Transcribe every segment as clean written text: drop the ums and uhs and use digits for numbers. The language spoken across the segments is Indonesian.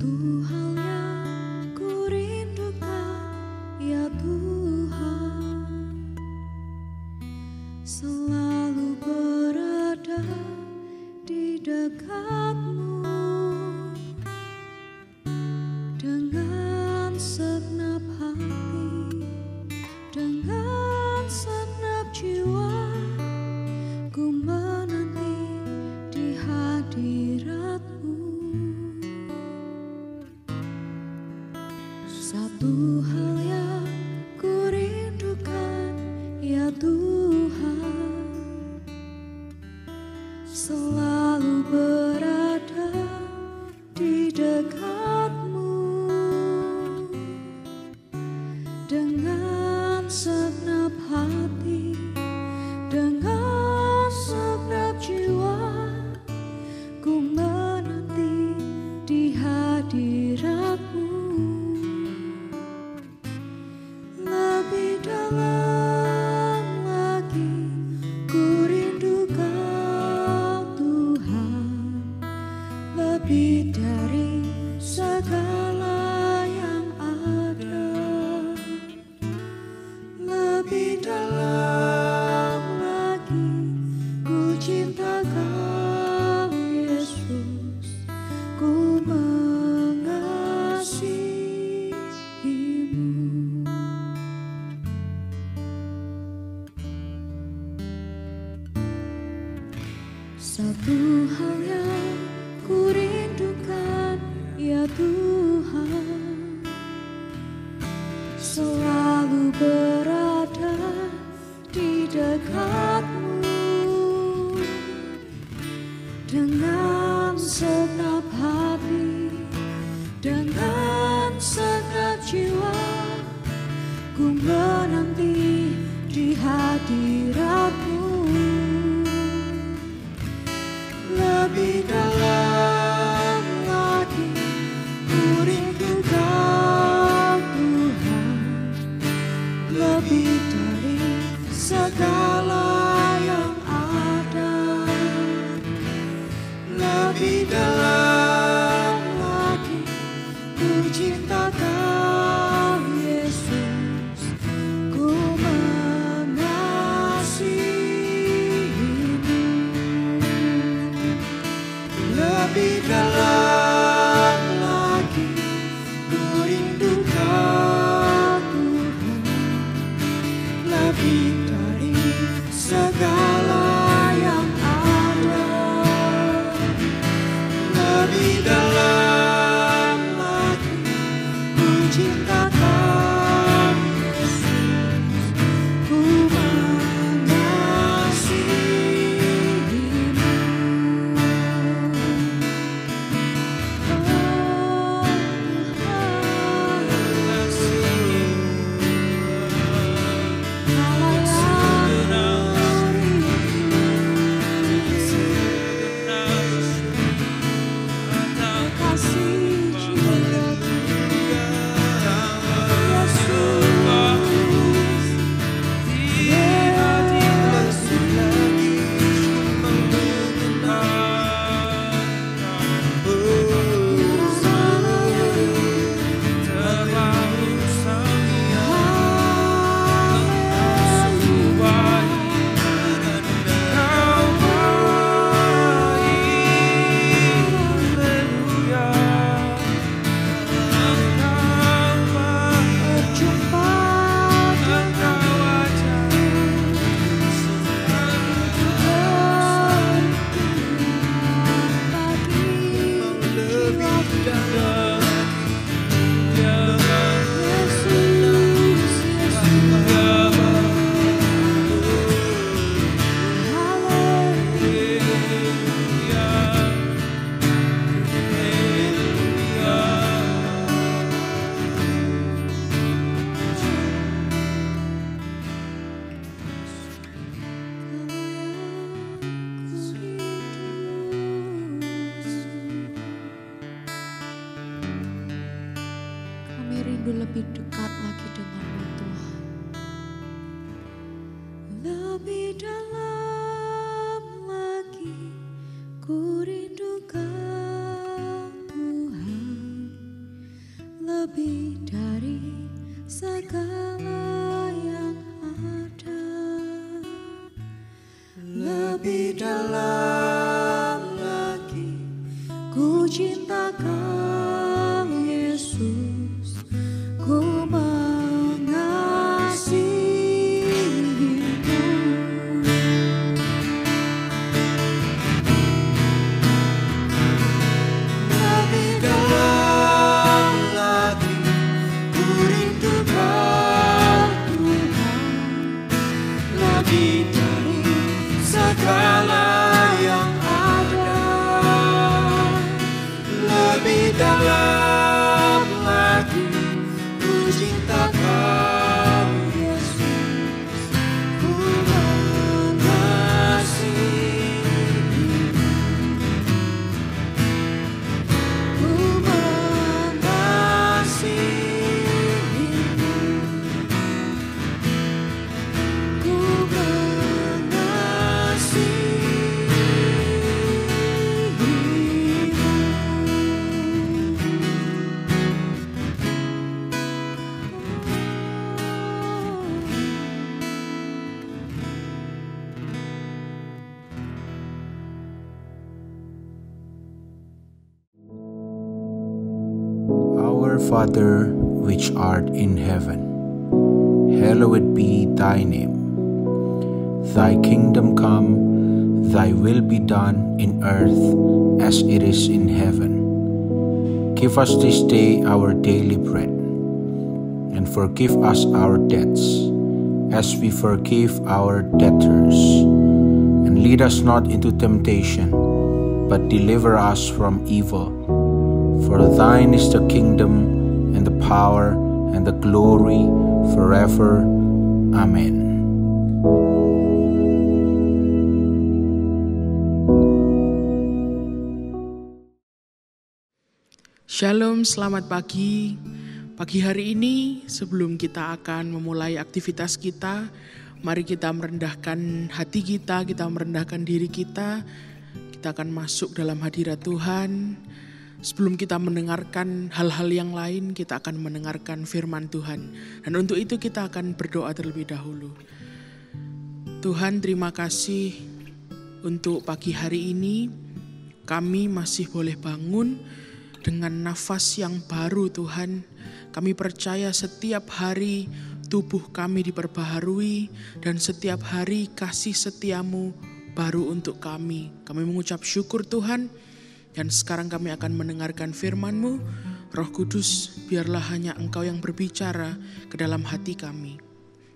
Satu hal yang ku rindukan, ya Tuhan, selalu berada di dekat-Mu dengan segenap hati, dengan segenap jiwa. Ku menanti di hadirat-Mu. Satu hal yang ku rindukan, ya Tuhan, selalu berada di dekat-Mu dengan segenap hati, dengan segenap jiwa. Ku menanti di hadirat-Mu. Lebih dalam lagi ku rindu Kau Tuhan, lebih dari segala yang ada. Lebih dalam lagi ku cinta Kau Yesus, ku mengasihi-Mu. Satu hal yang ku rindukan, ya Tuhan, selalu berada di dekat-Mu dengan segenap hati, dengan segenap jiwa. Ku menanti di hadirat-Mu. Lebih dalam lagi ku rindu Kau Tuhan, lebih dari segala yang ada. Lebih dalam lagi ku cinta Kau Yesus, ku mengasihi-Mu. Lebih dalam lagi ku rindu Kau Tuhan, lebih dari segala yang ada. Lebih dalam lagi ku cinta Kau Yesus, ku mengasihi-Mu. Rindu lebih dekat lagi dengan-Mu Tuhan. Lebih dalam lagi ku rindu Kau Tuhan, lebih dalam lagi. Ku cinta Kau Yesus, ku mengasihi-Mu. Lebih dalam lagi, ku rindu Kau Tuhan, lebih dari segala yang ada. Lebih dalam lagi, ku cinta Kau Yesus, ku mengasihi-Mu. Ku mengasihi-Mu. Ku Our Father, which art in heaven, hallowed be thy name. Thy kingdom come, thy will be done in earth as it is in heaven. Give us this day our daily bread, and forgive us our debts, as we forgive our debtors. And lead us not into temptation, but deliver us from evil. For thine is the kingdom, and the power, and the glory, forever. Amen. Shalom, selamat pagi. Pagi hari ini sebelum kita akan memulai aktivitas kita, mari kita merendahkan hati kita merendahkan diri kita. Kita akan masuk dalam hadirat Tuhan. Sebelum kita mendengarkan hal-hal yang lain, kita akan mendengarkan firman Tuhan. Dan untuk itu kita akan berdoa terlebih dahulu. Tuhan, terima kasih untuk pagi hari ini. Kami masih boleh bangun dengan nafas yang baru, Tuhan. Kami percaya setiap hari tubuh kami diperbaharui, dan setiap hari kasih setiamu baru untuk kami. Kami mengucap syukur, Tuhan. Dan sekarang kami akan mendengarkan firman-Mu. Roh Kudus, biarlah hanya Engkau yang berbicara ke dalam hati kami.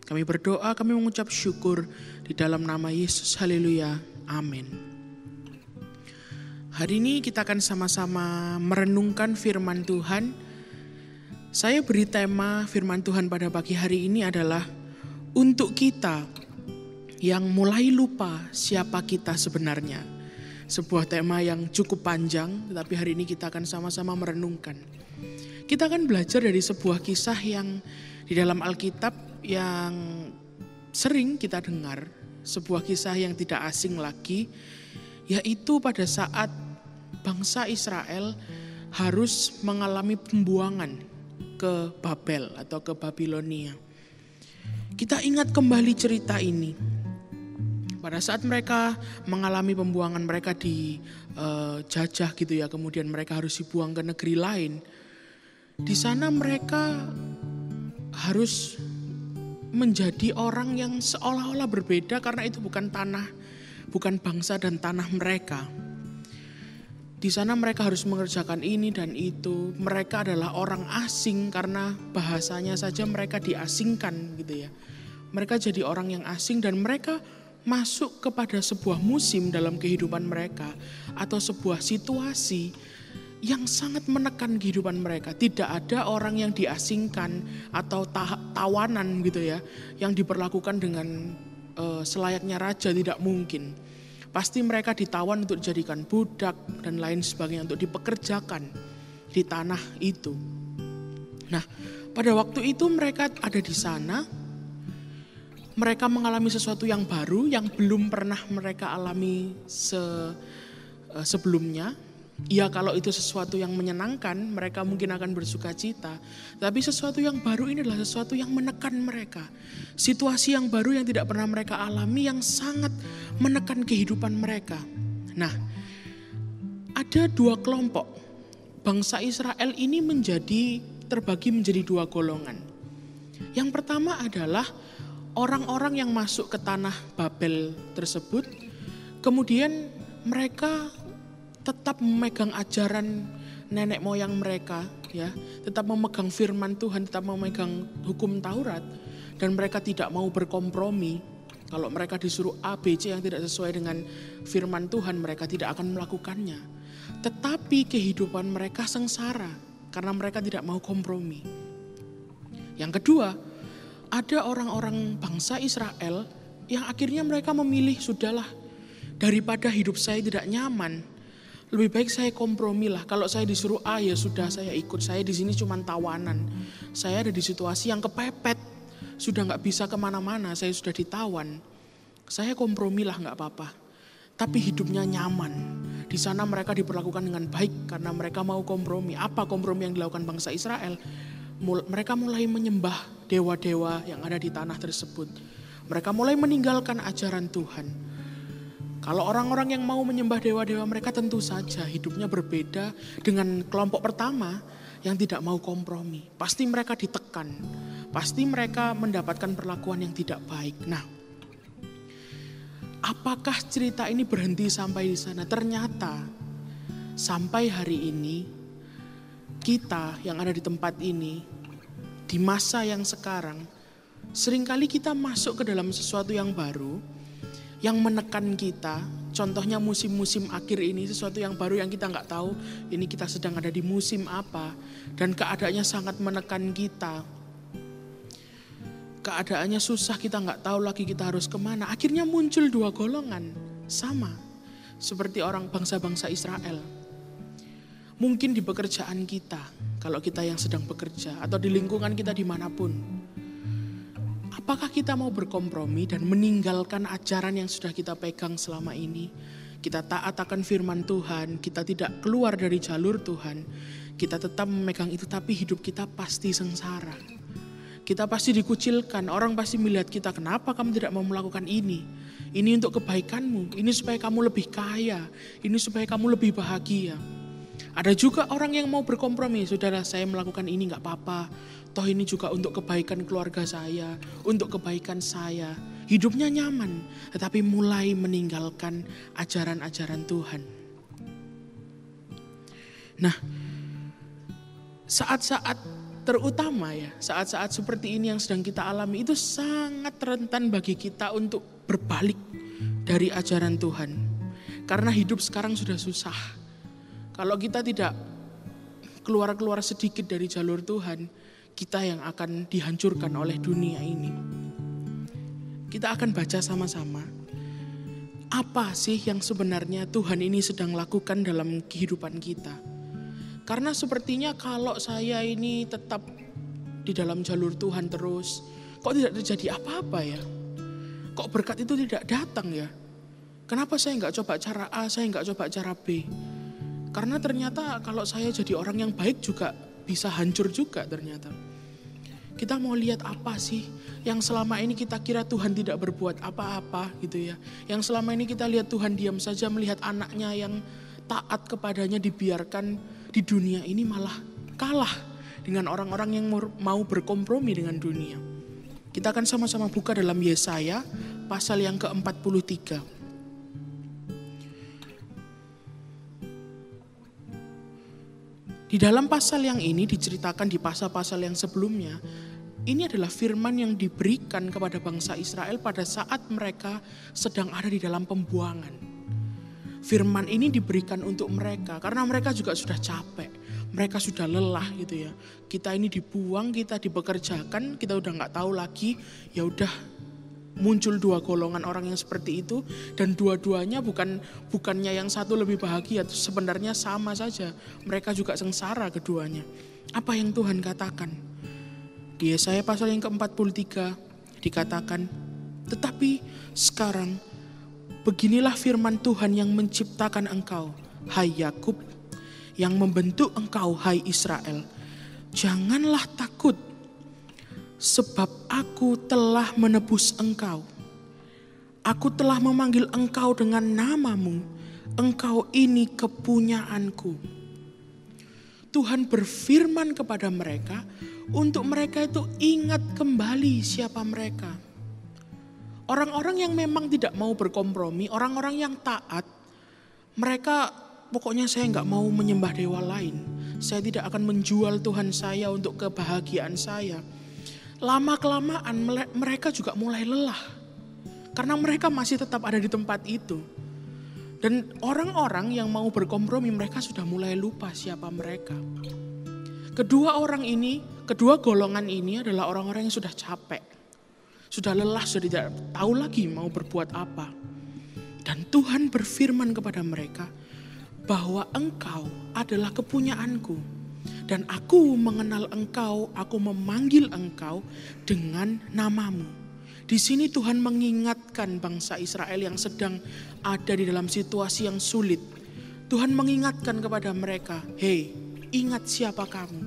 Kami berdoa, kami mengucap syukur di dalam nama Yesus. Haleluya. Amin. Hari ini kita akan sama-sama merenungkan firman Tuhan. Saya beri tema firman Tuhan pada pagi hari ini adalah untuk kita yang mulai lupa siapa kita sebenarnya. Sebuah tema yang cukup panjang, tetapi hari ini kita akan sama-sama merenungkan. Kita akan belajar dari sebuah kisah yang di dalam Alkitab yang sering kita dengar. Sebuah kisah yang tidak asing lagi, yaitu pada saat bangsa Israel harus mengalami pembuangan ke Babel atau ke Babilonia. Kita ingat kembali cerita ini. Pada saat mereka mengalami pembuangan, mereka dijajah gitu ya, kemudian mereka harus dibuang ke negeri lain. Di sana mereka harus menjadi orang yang seolah-olah berbeda karena itu bukan bangsa dan tanah mereka. Di sana mereka harus mengerjakan ini dan itu. Mereka adalah orang asing karena bahasanya saja mereka diasingkan gitu ya. Mereka jadi orang yang asing dan mereka masuk kepada sebuah musim dalam kehidupan mereka atau sebuah situasi yang sangat menekan kehidupan mereka. Tidak ada orang yang diasingkan atau tawanan gitu ya, yang diperlakukan dengan selayaknya raja, tidak mungkin. Pasti mereka ditawan untuk dijadikan budak dan lain sebagainya, untuk dipekerjakan di tanah itu. Nah, pada waktu itu mereka ada di sana. Mereka mengalami sesuatu yang baru yang belum pernah mereka alami sebelumnya. Ya kalau itu sesuatu yang menyenangkan, mereka mungkin akan bersuka cita. Tapi sesuatu yang baru ini adalah sesuatu yang menekan mereka. Situasi yang baru yang tidak pernah mereka alami, yang sangat menekan kehidupan mereka. Nah, ada dua kelompok. Bangsa Israel ini terbagi menjadi dua golongan. Yang pertama adalah orang-orang yang masuk ke tanah Babel tersebut. Kemudian mereka tetap memegang ajaran nenek moyang mereka, ya, tetap memegang firman Tuhan, tetap memegang hukum Taurat, dan mereka tidak mau berkompromi. Kalau mereka disuruh A, B, C yang tidak sesuai dengan firman Tuhan, mereka tidak akan melakukannya. Tetapi kehidupan mereka sengsara karena mereka tidak mau kompromi. Yang kedua, ada orang-orang bangsa Israel yang akhirnya mereka memilih, sudahlah, daripada hidup saya tidak nyaman, lebih baik saya kompromi lah. Kalau saya disuruh A, ya sudah saya ikut. Saya di sini cuma tawanan. Saya ada di situasi yang kepepet, sudah nggak bisa kemana-mana. Saya sudah ditawan. Saya kompromi lah, nggak apa-apa. Tapi hidupnya nyaman. Di sana mereka diperlakukan dengan baik karena mereka mau kompromi. Apa kompromi yang dilakukan bangsa Israel? Mereka mulai menyembah dewa-dewa yang ada di tanah tersebut. Mereka mulai meninggalkan ajaran Tuhan. Kalau orang-orang yang mau menyembah dewa-dewa mereka tentu saja hidupnya berbeda dengan kelompok pertama yang tidak mau kompromi. Pasti mereka ditekan, pasti mereka mendapatkan perlakuan yang tidak baik. Nah, apakah cerita ini berhenti sampai di sana? Ternyata sampai hari ini kita yang ada di tempat ini, di masa yang sekarang, seringkali kita masuk ke dalam sesuatu yang baru, yang menekan kita. Contohnya musim-musim akhir ini, sesuatu yang baru yang kita nggak tahu, ini kita sedang ada di musim apa, dan keadaannya sangat menekan kita. Keadaannya susah, kita nggak tahu lagi kita harus kemana. Akhirnya muncul dua golongan, sama seperti orang bangsa-bangsa Israel. Mungkin di pekerjaan kita, kalau kita yang sedang bekerja, atau di lingkungan kita dimanapun. Apakah kita mau berkompromi dan meninggalkan ajaran yang sudah kita pegang selama ini? Kita taat akan firman Tuhan, kita tidak keluar dari jalur Tuhan. Kita tetap memegang itu, tapi hidup kita pasti sengsara. Kita pasti dikucilkan, orang pasti melihat kita, kenapa kamu tidak mau melakukan ini? Ini untuk kebaikanmu, ini supaya kamu lebih kaya, ini supaya kamu lebih bahagia. Ada juga orang yang mau berkompromi, saudara saya melakukan ini gak apa-apa. Toh ini juga untuk kebaikan keluarga saya, untuk kebaikan saya. Hidupnya nyaman, tetapi mulai meninggalkan ajaran-ajaran Tuhan. Nah, saat-saat terutama ya, saat-saat seperti ini yang sedang kita alami itu sangat rentan bagi kita untuk berbalik dari ajaran Tuhan. Karena hidup sekarang sudah susah. Kalau kita tidak keluar-keluar sedikit dari jalur Tuhan, kita yang akan dihancurkan oleh dunia ini. Kita akan baca sama-sama. Apa sih yang sebenarnya Tuhan ini sedang lakukan dalam kehidupan kita? Karena sepertinya kalau saya ini tetap di dalam jalur Tuhan terus, kok tidak terjadi apa-apa ya? Kok berkat itu tidak datang ya? Kenapa saya nggak coba cara A, saya nggak coba cara B? Karena ternyata kalau saya jadi orang yang baik juga bisa hancur juga ternyata. Kita mau lihat apa sih yang selama ini kita kira Tuhan tidak berbuat apa-apa gitu ya. Yang selama ini kita lihat Tuhan diam saja melihat anaknya yang taat kepadanya dibiarkan di dunia ini malah kalah dengan orang-orang yang mau berkompromi dengan dunia. Kita akan sama-sama buka dalam Yesaya pasal yang ke-43. Di dalam pasal yang ini diceritakan di pasal-pasal yang sebelumnya, ini adalah firman yang diberikan kepada bangsa Israel pada saat mereka sedang ada di dalam pembuangan. Firman ini diberikan untuk mereka karena mereka juga sudah capek, mereka sudah lelah gitu ya. Kita ini dibuang, kita dipekerjakan, kita udah nggak tahu lagi. Ya udah, muncul dua golongan orang yang seperti itu, dan dua-duanya bukannya yang satu lebih bahagia, sebenarnya sama saja. Mereka juga sengsara keduanya. Apa yang Tuhan katakan? Di Yesaya pasal yang ke-43 dikatakan, tetapi sekarang beginilah firman Tuhan yang menciptakan engkau, hai Yakub, yang membentuk engkau, hai Israel. Janganlah takut, sebab aku telah menebus engkau. Aku telah memanggil engkau dengan namamu, engkau ini kepunyaanku. Tuhan berfirman kepada mereka, untuk mereka itu ingat kembali siapa mereka. Orang-orang yang memang tidak mau berkompromi, orang-orang yang taat, mereka pokoknya saya nggak mau menyembah dewa lain. Saya tidak akan menjual Tuhan saya untuk kebahagiaan saya. Lama-kelamaan mereka juga mulai lelah. Karena mereka masih tetap ada di tempat itu. Dan orang-orang yang mau berkompromi mereka sudah mulai lupa siapa mereka. Kedua golongan ini adalah orang-orang yang sudah capek. Sudah lelah, sudah tidak tahu lagi mau berbuat apa. Dan Tuhan berfirman kepada mereka bahwa engkau adalah kepunyaanku. Dan aku mengenal engkau, aku memanggil engkau dengan namamu. Di sini Tuhan mengingatkan bangsa Israel yang sedang ada di dalam situasi yang sulit. Tuhan mengingatkan kepada mereka, hei, ingat siapa kamu.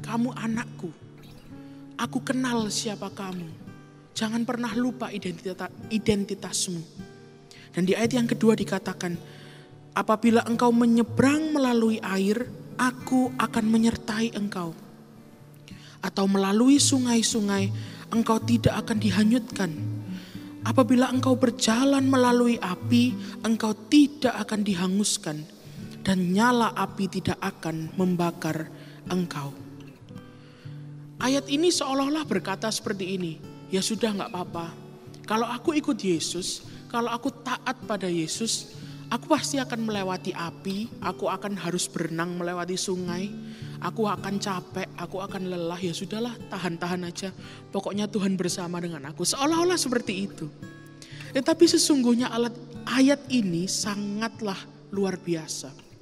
Kamu anakku. Aku kenal siapa kamu. Jangan pernah lupa identitasmu. Dan di ayat yang kedua dikatakan, apabila engkau menyeberang melalui air, aku akan menyertai engkau. Atau melalui sungai-sungai, engkau tidak akan dihanyutkan. Apabila engkau berjalan melalui api, engkau tidak akan dihanguskan. Dan nyala api tidak akan membakar engkau. Ayat ini seolah-olah berkata seperti ini, ya sudah gak apa-apa. Kalau aku ikut Yesus, kalau aku taat pada Yesus, aku pasti akan melewati api, aku akan harus berenang melewati sungai, aku akan capek, aku akan lelah, ya sudahlah tahan-tahan aja. Pokoknya Tuhan bersama dengan aku, seolah-olah seperti itu. Tetapi sesungguhnya ayat ini sangatlah luar biasa.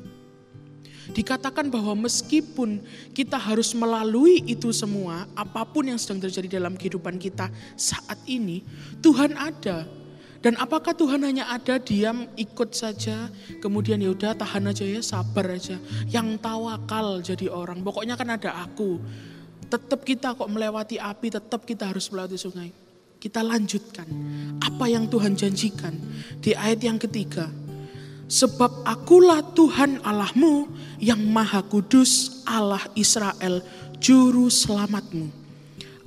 Dikatakan bahwa meskipun kita harus melalui itu semua, apapun yang sedang terjadi dalam kehidupan kita saat ini, Tuhan ada. Dan apakah Tuhan hanya ada diam ikut saja, kemudian ya udah tahan aja ya, sabar aja. Yang tawakal jadi orang, pokoknya kan ada aku. Tetap kita kok melewati api, tetap kita harus melewati sungai. Kita lanjutkan apa yang Tuhan janjikan di ayat yang ketiga. Sebab akulah Tuhan Allahmu yang maha kudus, Allah Israel, juru selamatmu.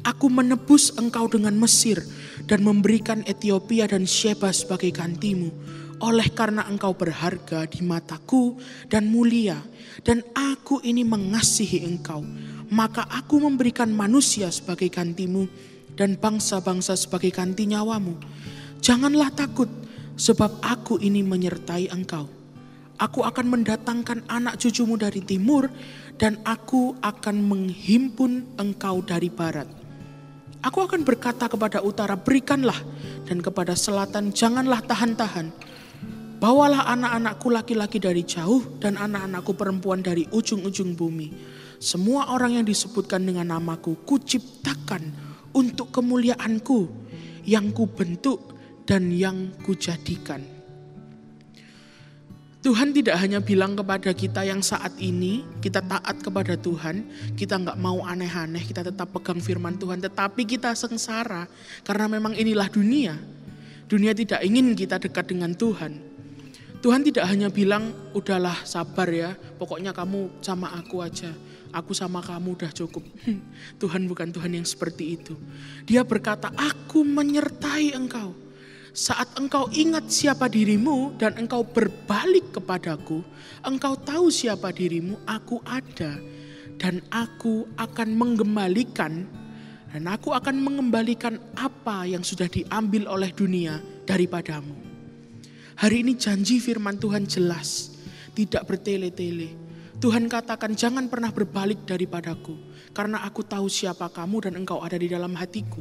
Aku menebus engkau dengan Mesir dan memberikan Ethiopia dan Sheba sebagai gantimu. Oleh karena engkau berharga di mataku dan mulia, dan aku ini mengasihi engkau, maka aku memberikan manusia sebagai gantimu dan bangsa-bangsa sebagai ganti nyawamu. Janganlah takut, sebab aku ini menyertai engkau. Aku akan mendatangkan anak cucumu dari timur, dan aku akan menghimpun engkau dari barat. Aku akan berkata kepada utara, berikanlah, dan kepada selatan, janganlah tahan-tahan. Bawalah anak-anakku laki-laki dari jauh, dan anak-anakku perempuan dari ujung-ujung bumi. Semua orang yang disebutkan dengan namaku, kuciptakan untuk kemuliaanku, yang kubentuk dan yang kujadikan. Tuhan tidak hanya bilang kepada kita yang saat ini, kita taat kepada Tuhan, kita gak mau aneh-aneh, kita tetap pegang firman Tuhan, tetapi kita sengsara, karena memang inilah dunia. Dunia tidak ingin kita dekat dengan Tuhan. Tuhan tidak hanya bilang, udahlah sabar ya, pokoknya kamu sama aku aja, aku sama kamu udah cukup. Tuhan bukan Tuhan yang seperti itu. Dia berkata, aku menyertai engkau. Saat engkau ingat siapa dirimu dan engkau berbalik kepadaku, engkau tahu siapa dirimu, aku ada. Dan aku akan mengembalikan apa yang sudah diambil oleh dunia daripadamu. Hari ini janji firman Tuhan jelas, tidak bertele-tele. Tuhan katakan jangan pernah berbalik daripadaku, karena aku tahu siapa kamu dan engkau ada di dalam hatiku.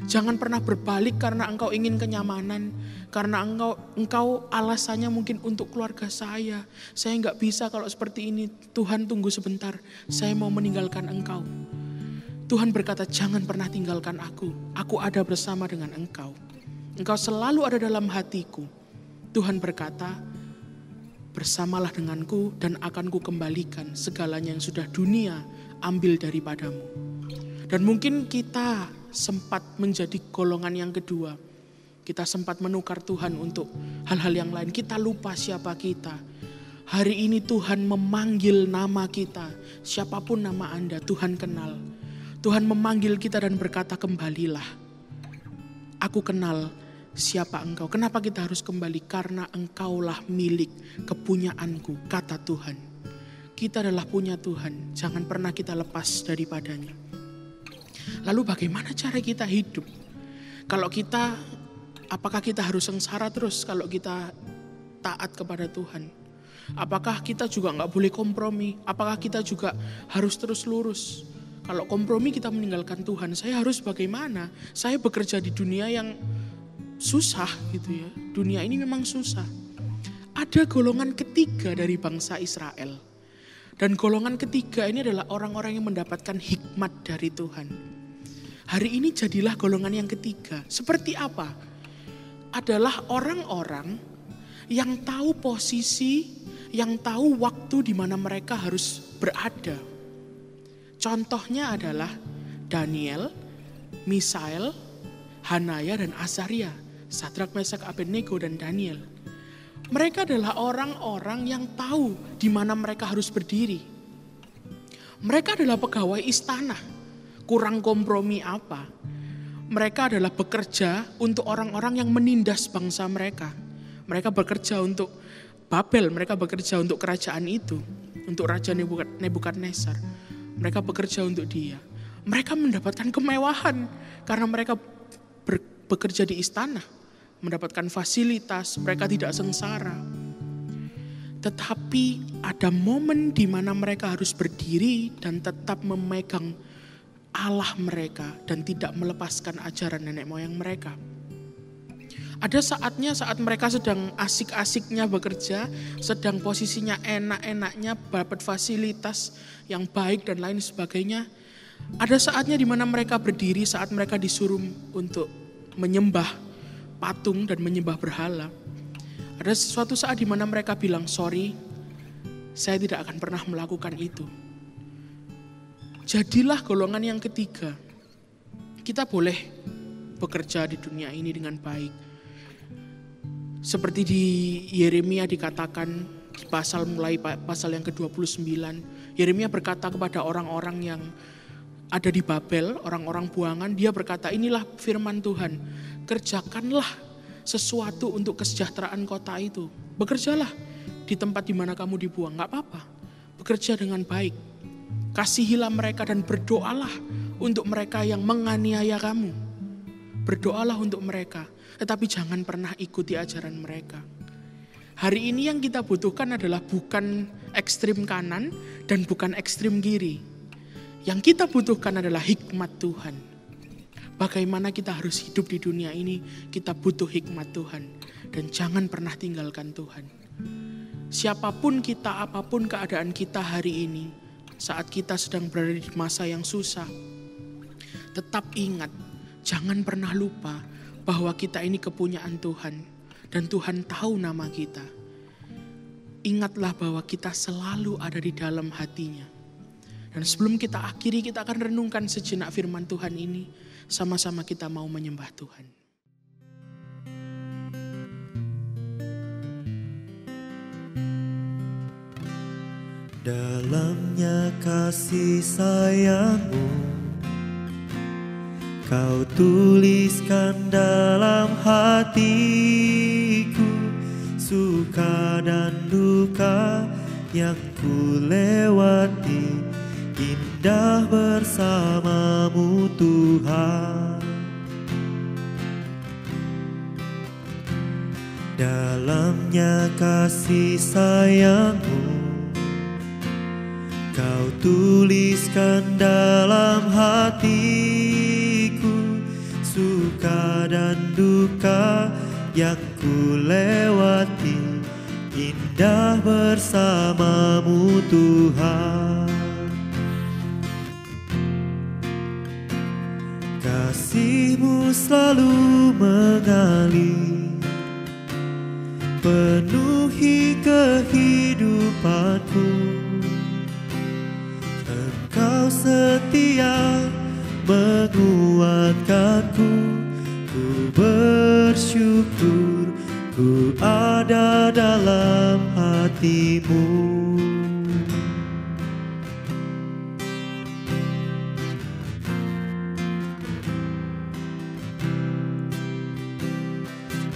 Jangan pernah berbalik karena engkau ingin kenyamanan, karena engkau alasannya mungkin untuk keluarga saya nggak bisa kalau seperti ini. Tuhan tunggu sebentar, saya mau meninggalkan engkau. Tuhan berkata jangan pernah tinggalkan aku ada bersama dengan engkau. Engkau selalu ada dalam hatiku. Tuhan berkata bersamalah denganku dan akan ku kembalikan segalanya yang sudah dunia ambil daripadamu. Dan mungkin kita sempat menjadi golongan yang kedua. Kita sempat menukar Tuhan untuk hal-hal yang lain. Kita lupa siapa kita. Hari ini Tuhan memanggil nama kita. Siapapun nama Anda, Tuhan kenal. Tuhan memanggil kita dan berkata, kembalilah. Aku kenal siapa engkau. Kenapa kita harus kembali? Karena engkaulah milik kepunyaanku, kata Tuhan. Kita adalah punya Tuhan. Jangan pernah kita lepas daripadanya. Lalu bagaimana cara kita hidup? Apakah kita harus sengsara terus kalau kita taat kepada Tuhan? Apakah kita juga gak boleh kompromi? Apakah kita juga harus terus lurus? Kalau kompromi kita meninggalkan Tuhan, saya harus bagaimana? Saya bekerja di dunia yang susah gitu ya. Dunia ini memang susah. Ada golongan ketiga dari bangsa Israel. Dan golongan ketiga ini adalah orang-orang yang mendapatkan hikmat dari Tuhan. Hari ini jadilah golongan yang ketiga. Seperti apa? Adalah orang-orang yang tahu posisi, yang tahu waktu di mana mereka harus berada. Contohnya adalah Daniel, Misael, Hanaya dan Azaria, Sadrak, Mesak, Abednego dan Daniel. Mereka adalah orang-orang yang tahu di mana mereka harus berdiri. Mereka adalah pegawai istana, kurang kompromi apa. Mereka adalah bekerja untuk orang-orang yang menindas bangsa mereka. Mereka bekerja untuk Babel, mereka bekerja untuk kerajaan itu, untuk Raja Nebukadnezar. Mereka bekerja untuk dia. Mereka mendapatkan kemewahan karena mereka bekerja di istana, mendapatkan fasilitas, mereka tidak sengsara. Tetapi ada momen di mana mereka harus berdiri dan tetap memegang Allah mereka dan tidak melepaskan ajaran nenek moyang mereka. Ada saatnya saat mereka sedang asik-asiknya bekerja, sedang posisinya enak-enaknya, dapat fasilitas yang baik dan lain sebagainya. Ada saatnya di mana mereka berdiri saat mereka disuruh untuk menyembah patung dan menyembah berhala. Ada suatu saat di mana mereka bilang, sorry, saya tidak akan pernah melakukan itu. Jadilah golongan yang ketiga. Kita boleh bekerja di dunia ini dengan baik. Seperti di Yeremia dikatakan di pasal yang ke-29. Yeremia berkata kepada orang-orang yang ada di Babel, orang-orang buangan, dia berkata, inilah firman Tuhan, kerjakanlah sesuatu untuk kesejahteraan kota itu. Bekerjalah di tempat di mana kamu dibuang, gak apa-apa. Bekerja dengan baik. Kasihilah mereka dan berdoalah untuk mereka yang menganiaya kamu. Berdoalah untuk mereka, tetapi jangan pernah ikuti ajaran mereka. Hari ini yang kita butuhkan adalah bukan ekstrim kanan dan bukan ekstrim kiri. Yang kita butuhkan adalah hikmat Tuhan. Bagaimana kita harus hidup di dunia ini, kita butuh hikmat Tuhan. Dan jangan pernah tinggalkan Tuhan. Siapapun kita, apapun keadaan kita hari ini, saat kita sedang berada di masa yang susah, tetap ingat, jangan pernah lupa bahwa kita ini kepunyaan Tuhan. Dan Tuhan tahu nama kita. Ingatlah bahwa kita selalu ada di dalam hatinya. Dan sebelum kita akhiri, kita akan renungkan sejenak firman Tuhan ini. Sama-sama kita mau menyembah Tuhan. Dalamnya kasih sayang-Mu, Kau tuliskan dalam hatiku, suka dan duka yang ku lewati, indah bersama-Mu Tuhan. Dalamnya kasih sayang-Mu, Kau tuliskan dalam hatiku, suka dan duka yang ku lewati, indah bersama-Mu Tuhan. Kasih-Mu selalu mengalir, penuhi kehidupan kehidupanku. Engkau setia menguatkanku, ku bersyukur ku ada dalam hatimu.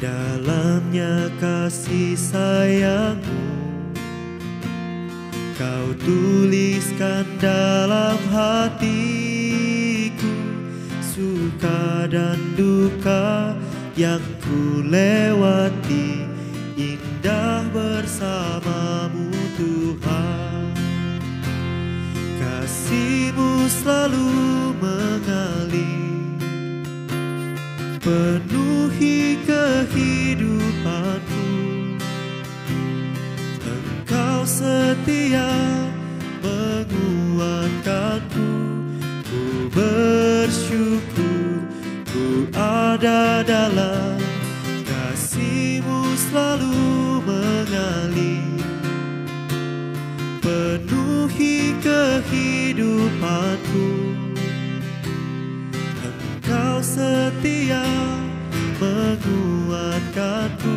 Dalamnya kasih sayangmu, kau tuliskan dalam hatiku. Suka dan duka yang ku lewati, indah bersamamu Tuhan. Kasih-Mu selalu mengalir, penuhi kehidupanku. Engkau setia menguatkanku, ku bersyukur ku ada dalam kasih-Mu selalu mengalir, penuhi kehidupanku. Engkau setia menguatkanku,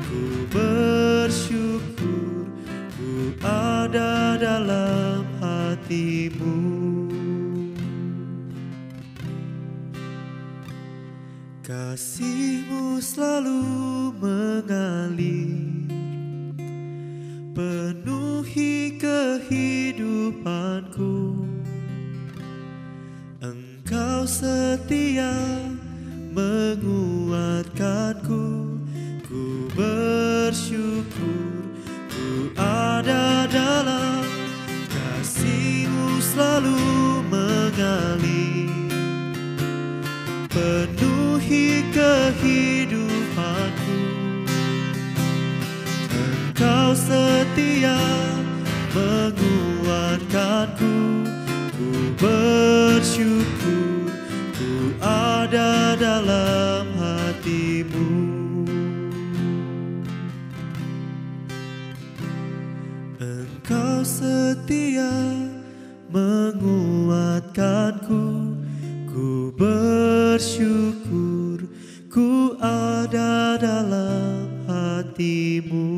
ku bersyukur ku ada dalam hati-Mu. Kasih-Mu selalu mengalir, penuhi kehidupanku. Engkau setia menguatkanku, ku bersyukur ku ada dalam kasih-Mu selalu mengalir, penuhi kehidupanku. Engkau setia menguatkanku, ku bersyukur ku ada dalam hati-Mu. Engkau setia menguatkanku, ku bersyukur ku ada dalam hati-Mu.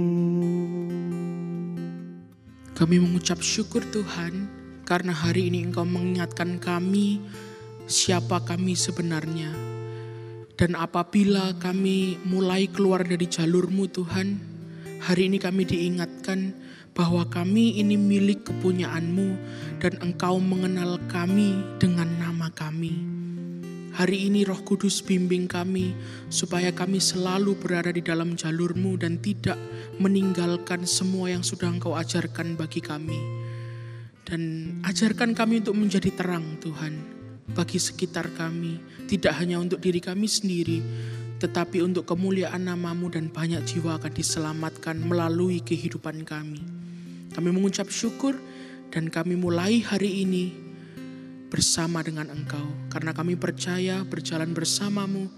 Kami mengucap syukur Tuhan, karena hari ini Engkau mengingatkan kami siapa kami sebenarnya. Dan apabila kami mulai keluar dari jalur-Mu Tuhan, hari ini kami diingatkan bahwa kami ini milik kepunyaan-Mu dan Engkau mengenal kami dengan nama kami. Hari ini Roh Kudus bimbing kami supaya kami selalu berada di dalam jalur-Mu dan tidak meninggalkan semua yang sudah Engkau ajarkan bagi kami. Dan ajarkan kami untuk menjadi terang Tuhan bagi sekitar kami, tidak hanya untuk diri kami sendiri, tetapi untuk kemuliaan nama-Mu dan banyak jiwa akan diselamatkan melalui kehidupan kami. Kami mengucap syukur dan kami mulai hari ini bersama dengan Engkau. Karena kami percaya berjalan bersama-Mu,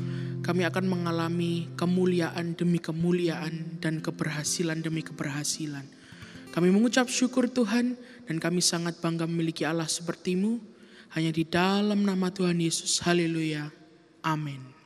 kami akan mengalami kemuliaan demi kemuliaan dan keberhasilan demi keberhasilan. Kami mengucap syukur Tuhan dan kami sangat bangga memiliki Allah seperti-Mu. Hanya di dalam nama Tuhan Yesus. Haleluya. Amin.